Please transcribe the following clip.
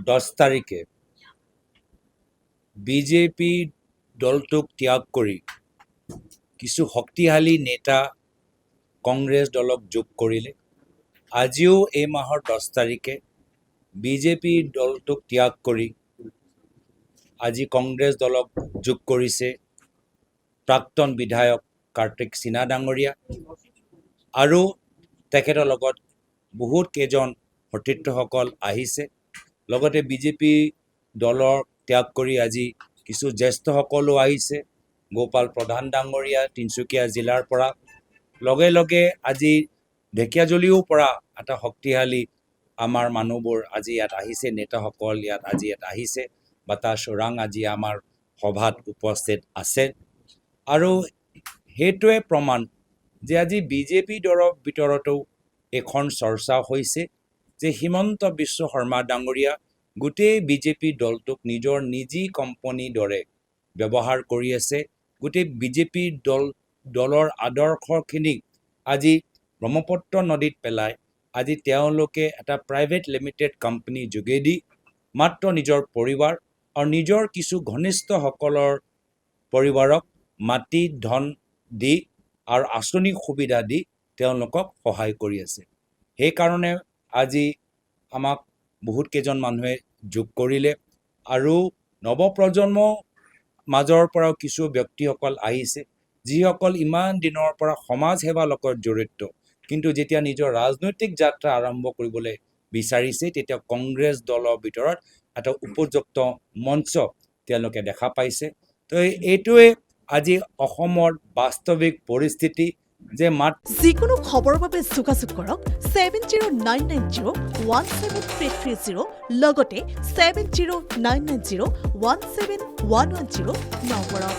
10 তাৰিখে বিজেপি দলটোক ত্যাগ কৰি কিছু শক্তিশালী নেতা কংগ্ৰেছ দলক যোগ কৰিলে। আজিও এই মাহৰ 10 তাৰিখে বিজেপি দলটোক ত্যাগ কৰি আজি কংগ্ৰেছ দলক যোগ কৰিছে প্ৰাক্তন বিধায়ক কাৰ্তিক সিনহা ডাঙৰীয়া আৰু তেখেতৰ লগত বহুত কেইজন সতীৰ্থসকল আহিছে। লগতে বিজেপি দলৰ ত্যাগ কৰি আজি কিছু জ্যেষ্ঠসকলো আহিছে। গোপাল প্ৰধান ডাঙৰীয়া তিনিচুকীয়া জিলাৰ পৰা, লগে লগে আজি ঢেকীয়াজুলিৰ পৰা এটা শক্তিশালী আমাৰ মানুহবোৰ আজি ইয়াত আহিছে, নেতাসকল আজি ইয়াত আহিছে। বাটা চোৰাং আজি আমাৰ সভাত উপস্থিত আছে আৰু সেইটোৱে প্ৰমাণ যে আজি বিজেপি দলৰ ভিতৰতো এখন চৰ্চা হৈছে যে হিমন্ত বিশ্ব শৰ্মা ডাঙৰীয়া গোটেই বিজেপি দলটোক নিজৰ নিজি কোম্পানীৰ দৰে ব্যৱহাৰ কৰি আছে। গোটেই বিজেপি দলৰ আদৰ্শখিনিক আজি ব্ৰহ্মপুত্ৰ নদীত পেলাই আজি তেওঁলোকে এটা প্ৰাইভেট লিমিটেড কোম্পানী যোগেদি মাত্ৰ নিজৰ পৰিবাৰ আৰু নিজৰ কিছু ঘনিষ্ঠসকলৰ পৰিবাৰক মাটি ধন দি আৰু আঁচনি সুবিধা দি তেওঁলোকক সহায় কৰি আছে। সেইকাৰণে আজি আমাক বহুত কেইজন মানুহে যোগ কৰিলে আৰু নৱপ্ৰজন্মৰ মাজৰ পৰাও কিছু ব্যক্তিসকল আহিছে যিসকল ইমান দিনৰ পৰা সমাজ সেৱাৰ লগত জড়িত, কিন্তু যেতিয়া নিজৰ ৰাজনৈতিক যাত্ৰা আৰম্ভ কৰিবলৈ বিচাৰিছে তেতিয়া কংগ্ৰেছ দলৰ ভিতৰত এটা উপযুক্ত মঞ্চ তেওঁলোকে দেখা পাইছে। তো এইটোৱে আজি অসমৰ বাস্তৱিক পৰিস্থিতি যে যিকোনো খবৰৰ বাবে যোগাযোগ কৰক 7099017330 লগতে 7099017110 নম্বৰত।